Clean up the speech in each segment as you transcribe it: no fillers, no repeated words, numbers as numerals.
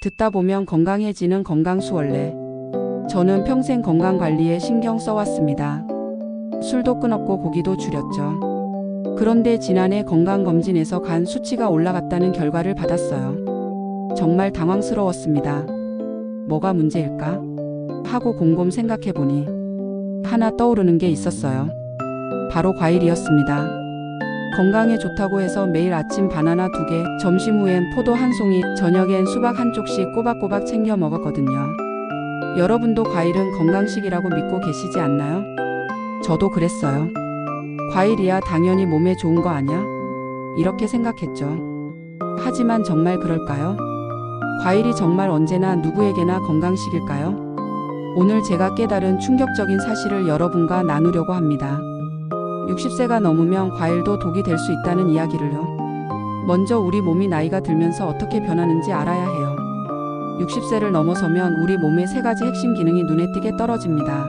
듣다 보면 건강해지는 건강수월래. 저는 평생 건강관리에 신경 써왔습니다. 술도 끊었고 고기도 줄였죠. 그런데 지난해 건강검진에서 간 수치가 올라갔다는 결과를 받았어요. 정말 당황스러웠습니다. 뭐가 문제일까? 하고 곰곰 생각해보니 하나 떠오르는 게 있었어요. 바로 과일이었습니다. 건강에 좋다고 해서 매일 아침 바나나 2개, 점심 후엔 포도 1송이, 저녁엔 수박 1쪽씩 꼬박꼬박 챙겨 먹었거든요. 여러분도 과일은 건강식이라고 믿고 계시지 않나요? 저도 그랬어요. 과일이야 당연히 몸에 좋은 거 아냐? 이렇게 생각했죠. 하지만 정말 그럴까요? 과일이 정말 언제나 누구에게나 건강식일까요? 오늘 제가 깨달은 충격적인 사실을 여러분과 나누려고 합니다. 60세가 넘으면 과일도 독이 될 수 있다는 이야기를요. 먼저 우리 몸이 나이가 들면서 어떻게 변하는지 알아야 해요. 60세를 넘어서면 우리 몸의 3가지 핵심 기능이 눈에 띄게 떨어집니다.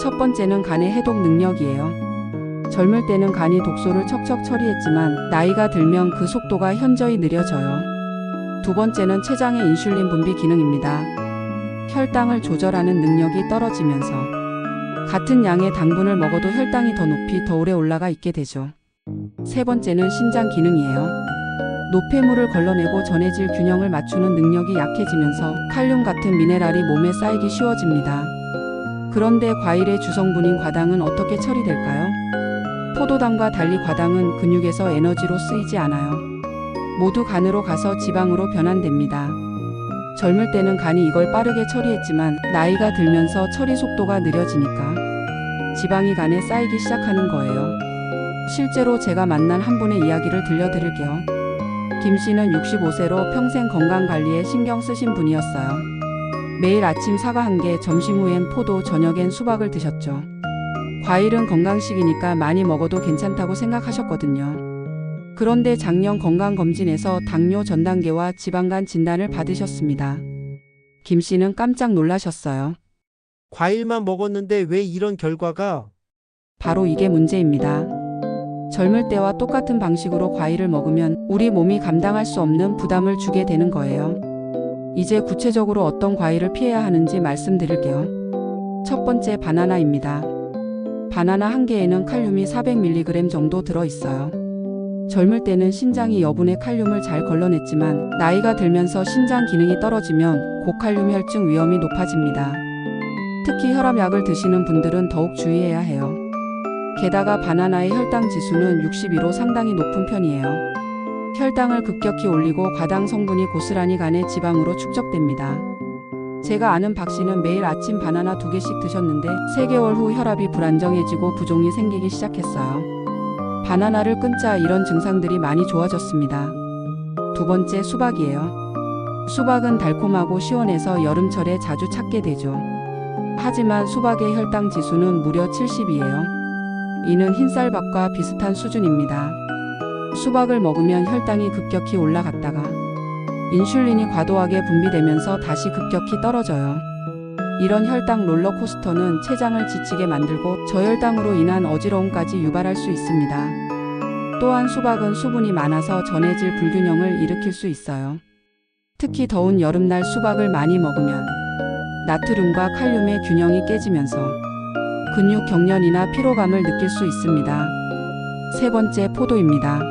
첫 번째는 간의 해독 능력이에요. 젊을 때는 간이 독소를 척척 처리했지만 나이가 들면 그 속도가 현저히 느려져요. 두 번째는 췌장의 인슐린 분비 기능입니다. 혈당을 조절하는 능력이 떨어지면서 같은 양의 당분을 먹어도 혈당이 더 높이 더 오래 올라가 있게 되죠. 세 번째는 신장 기능이에요. 노폐물을 걸러내고 전해질 균형을 맞추는 능력이 약해지면서 칼륨 같은 미네랄이 몸에 쌓이기 쉬워집니다. 그런데 과일의 주성분인 과당은 어떻게 처리될까요? 포도당과 달리 과당은 근육에서 에너지로 쓰이지 않아요. 모두 간으로 가서 지방으로 변환됩니다. 젊을 때는 간이 이걸 빠르게 처리했지만 나이가 들면서 처리 속도가 느려지니까 지방이 간에 쌓이기 시작하는 거예요. 실제로 제가 만난 한 분의 이야기를 들려드릴게요. 김 씨는 65세로 평생 건강관리에 신경 쓰신 분이었어요. 매일 아침 사과 1개, 점심 후엔 포도, 저녁엔 수박을 드셨죠. 과일은 건강식이니까 많이 먹어도 괜찮다고 생각하셨거든요. 그런데 작년 건강검진에서 당뇨 전 단계와 지방간 진단을 받으셨습니다. 김 씨는 깜짝 놀라셨어요. 과일만 먹었는데 왜 이런 결과가? 바로 이게 문제입니다. 젊을 때와 똑같은 방식으로 과일을 먹으면 우리 몸이 감당할 수 없는 부담을 주게 되는 거예요. 이제 구체적으로 어떤 과일을 피해야 하는지 말씀드릴게요. 첫 번째, 바나나입니다. 바나나 1개에는 칼륨이 400mg 정도 들어있어요. 젊을 때는 신장이 여분의 칼륨을 잘 걸러냈지만 나이가 들면서 신장 기능이 떨어지면 고칼륨 혈증 위험이 높아집니다. 특히 혈압약을 드시는 분들은 더욱 주의해야 해요. 게다가 바나나의 혈당 지수는 62로 상당히 높은 편이에요. 혈당을 급격히 올리고 과당 성분이 고스란히 간의 지방으로 축적됩니다. 제가 아는 박 씨는 매일 아침 바나나 2개씩 드셨는데 3개월 후 혈압이 불안정해지고 부종이 생기기 시작했어요. 바나나를 끊자 이런 증상들이 많이 좋아졌습니다. 두 번째, 수박이에요. 수박은 달콤하고 시원해서 여름철에 자주 찾게 되죠. 하지만 수박의 혈당 지수는 무려 70이에요. 이는 흰쌀밥과 비슷한 수준입니다. 수박을 먹으면 혈당이 급격히 올라갔다가 인슐린이 과도하게 분비되면서 다시 급격히 떨어져요. 이런 혈당 롤러코스터는 췌장을 지치게 만들고 저혈당으로 인한 어지러움까지 유발할 수 있습니다. 또한 수박은 수분이 많아서 전해질 불균형을 일으킬 수 있어요. 특히 더운 여름날 수박을 많이 먹으면 나트륨과 칼륨의 균형이 깨지면서 근육 경련이나 피로감을 느낄 수 있습니다. 세 번째, 포도입니다.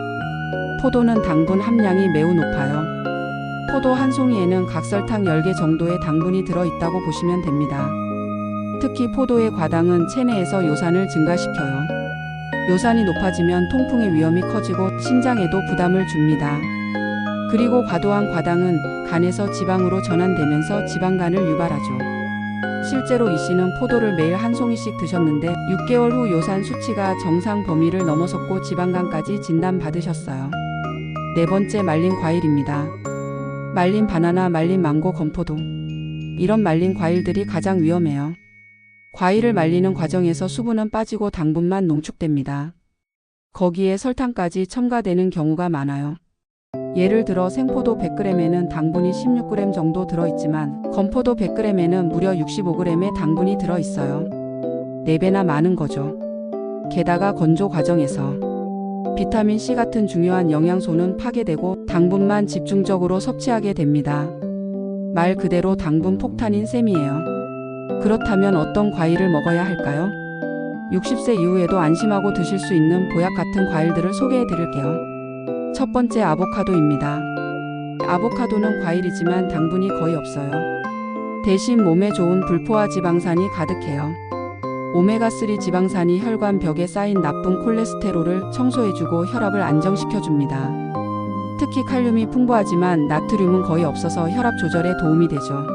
포도는 당분 함량이 매우 높아요. 포도 1송이에는 각설탕 10개 정도의 당분이 들어있다고 보시면 됩니다. 특히 포도의 과당은 체내에서 요산을 증가시켜요. 요산이 높아지면 통풍의 위험이 커지고 신장에도 부담을 줍니다. 그리고 과도한 과당은 간에서 지방으로 전환되면서 지방간을 유발하죠. 실제로 이 씨는 포도를 매일 1송이씩 드셨는데 6개월 후 요산 수치가 정상 범위를 넘어섰고 지방간까지 진단받으셨어요. 네 번째, 말린 과일입니다. 말린 바나나, 말린 망고, 건포도. 이런 말린 과일들이 가장 위험해요. 과일을 말리는 과정에서 수분은 빠지고 당분만 농축됩니다. 거기에 설탕까지 첨가되는 경우가 많아요. 예를 들어 생포도 100g에는 당분이 16g 정도 들어있지만 건포도 100g에는 무려 65g의 당분이 들어있어요. 4배나 많은 거죠. 게다가 건조 과정에서 비타민C 같은 중요한 영양소는 파괴되고 당분만 집중적으로 섭취하게 됩니다. 말 그대로 당분 폭탄인 셈이에요. 그렇다면 어떤 과일을 먹어야 할까요? 60세 이후에도 안심하고 드실 수 있는 보약 같은 과일들을 소개해 드릴게요. 첫 번째 아보카도입니다. 아보카도는 과일이지만 당분이 거의 없어요. 대신 몸에 좋은 불포화 지방산이 가득해요. 오메가3 지방산이 혈관 벽에 쌓인 나쁜 콜레스테롤을 청소해주고 혈압을 안정시켜줍니다. 특히 칼륨이 풍부하지만 나트륨은 거의 없어서 혈압 조절에 도움이 되죠.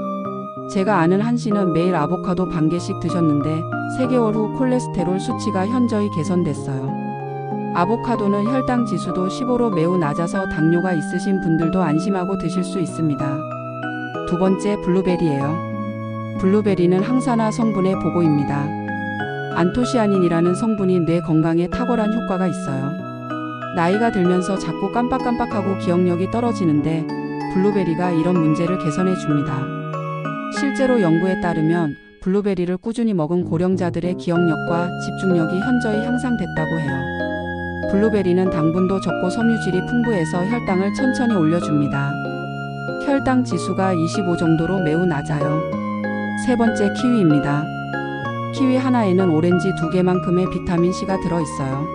제가 아는 한 씨는 매일 아보카도 반 개씩 드셨는데 3개월 후 콜레스테롤 수치가 현저히 개선됐어요. 아보카도는 혈당 지수도 15로 매우 낮아서 당뇨가 있으신 분들도 안심하고 드실 수 있습니다. 두 번째 블루베리예요. 블루베리는 항산화 성분의 보고입니다. 안토시아닌이라는 성분이 뇌 건강에 탁월한 효과가 있어요. 나이가 들면서 자꾸 깜빡깜빡하고 기억력이 떨어지는데 블루베리가 이런 문제를 개선해 줍니다. 실제로 연구에 따르면 블루베리를 꾸준히 먹은 고령자들의 기억력과 집중력이 현저히 향상됐다고 해요. 블루베리는 당분도 적고 섬유질이 풍부해서 혈당을 천천히 올려줍니다. 혈당 지수가 25 정도로 매우 낮아요. 세 번째 키위입니다. 키위 하나에는 오렌지 2개만큼의 비타민C가 들어있어요.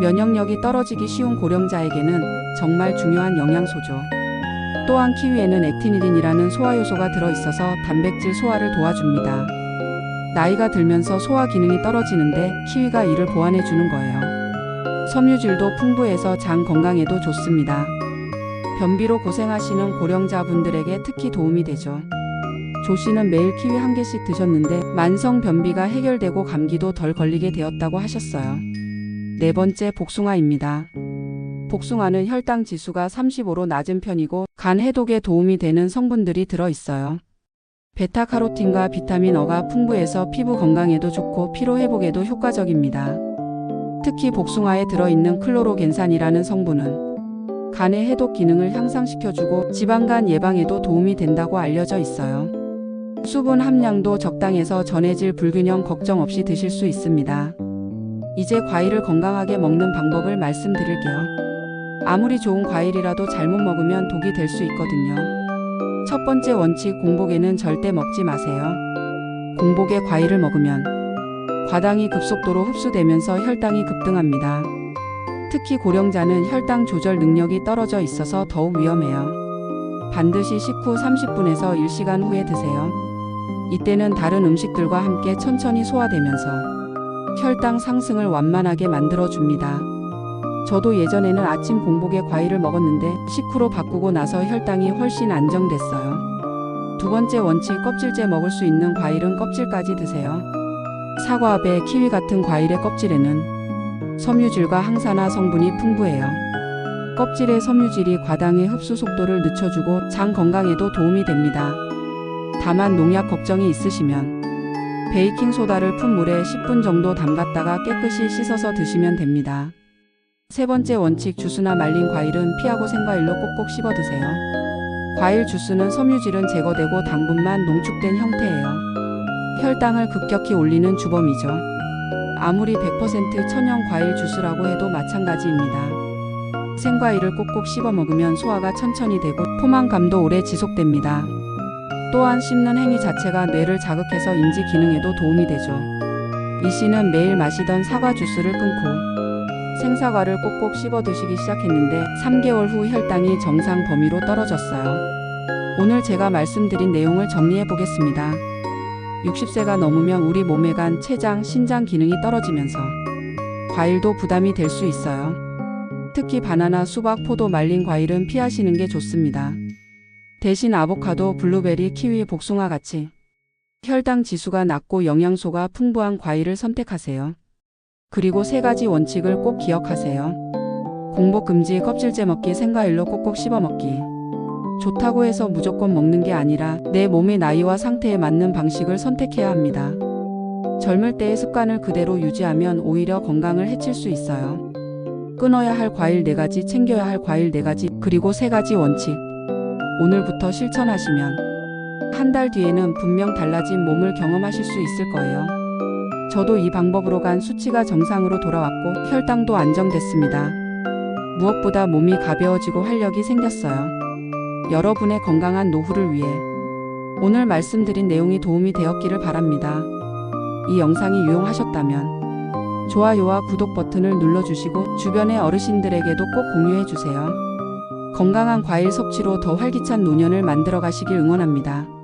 면역력이 떨어지기 쉬운 고령자에게는 정말 중요한 영양소죠. 또한 키위에는 액티니린이라는 소화효소가 들어있어서 단백질 소화를 도와줍니다. 나이가 들면서 소화 기능이 떨어지는데 키위가 이를 보완해 주는 거예요. 섬유질도 풍부해서 장 건강에도 좋습니다. 변비로 고생하시는 고령자분들에게 특히 도움이 되죠. 조 씨는 매일 키위 1개씩 드셨는데 만성 변비가 해결되고 감기도 덜 걸리게 되었다고 하셨어요. 네 번째 복숭아입니다. 복숭아는 혈당 지수가 35로 낮은 편이고 간 해독에 도움이 되는 성분들이 들어있어요. 베타카로틴과 비타민 어가 풍부해서 피부 건강에도 좋고 피로 회복에도 효과적입니다. 특히 복숭아에 들어있는 클로로겐산이라는 성분은 간의 해독 기능을 향상시켜주고 지방간 예방에도 도움이 된다고 알려져 있어요. 수분 함량도 적당해서 전해질 불균형 걱정 없이 드실 수 있습니다. 이제 과일을 건강하게 먹는 방법을 말씀드릴게요. 아무리 좋은 과일이라도 잘못 먹으면 독이 될 수 있거든요. 첫 번째 원칙, 공복에는 절대 먹지 마세요. 공복에 과일을 먹으면 과당이 급속도로 흡수되면서 혈당이 급등합니다. 특히 고령자는 혈당 조절 능력이 떨어져 있어서 더욱 위험해요. 반드시 식후 30분에서 1시간 후에 드세요. 이때는 다른 음식들과 함께 천천히 소화되면서 혈당 상승을 완만하게 만들어줍니다. 저도 예전에는 아침 공복에 과일을 먹었는데 식후로 바꾸고 나서 혈당이 훨씬 안정됐어요. 두 번째 원칙, 껍질째 먹을 수 있는 과일은 껍질까지 드세요. 사과, 배, 키위 같은 과일의 껍질에는 섬유질과 항산화 성분이 풍부해요. 껍질의 섬유질이 과당의 흡수 속도를 늦춰주고 장 건강에도 도움이 됩니다. 다만 농약 걱정이 있으시면 베이킹소다를 푼 물에 10분 정도 담갔다가 깨끗이 씻어서 드시면 됩니다. 세 번째 원칙, 주스나 말린 과일은 피하고 생과일로 꼭꼭 씹어 드세요. 과일 주스는 섬유질은 제거되고 당분만 농축된 형태예요. 혈당을 급격히 올리는 주범이죠. 아무리 100% 천연 과일 주스라고 해도 마찬가지입니다. 생과일을 꼭꼭 씹어 먹으면 소화가 천천히 되고 포만감도 오래 지속됩니다. 또한 씹는 행위 자체가 뇌를 자극해서 인지 기능에도 도움이 되죠. 이 씨는 매일 마시던 사과 주스를 끊고 생사과를 꼭꼭 씹어 드시기 시작했는데 3개월 후 혈당이 정상 범위로 떨어졌어요. 오늘 제가 말씀드린 내용을 정리해 보겠습니다. 60세가 넘으면 우리 몸의 간, 췌장, 신장 기능이 떨어지면서 과일도 부담이 될 수 있어요. 특히 바나나, 수박, 포도, 말린 과일은 피하시는 게 좋습니다. 대신 아보카도, 블루베리, 키위, 복숭아 같이 혈당 지수가 낮고 영양소가 풍부한 과일을 선택하세요. 그리고 3가지 원칙을 꼭 기억하세요. 공복 금지, 껍질째 먹기, 생과일로 꼭꼭 씹어 먹기. 좋다고 해서 무조건 먹는 게 아니라 내 몸의 나이와 상태에 맞는 방식을 선택해야 합니다. 젊을 때의 습관을 그대로 유지하면 오히려 건강을 해칠 수 있어요. 끊어야 할 과일 4가지, 챙겨야 할 과일 4가지, 그리고 3가지 원칙. 오늘부터 실천하시면 한 달 뒤에는 분명 달라진 몸을 경험하실 수 있을 거예요. 저도 이 방법으로 간 수치가 정상으로 돌아왔고 혈당도 안정됐습니다. 무엇보다 몸이 가벼워지고 활력이 생겼어요. 여러분의 건강한 노후를 위해 오늘 말씀드린 내용이 도움이 되었기를 바랍니다. 이 영상이 유용하셨다면 좋아요와 구독 버튼을 눌러주시고 주변의 어르신들에게도 꼭 공유해주세요. 건강한 과일 섭취로 더 활기찬 노년을 만들어 가시길 응원합니다.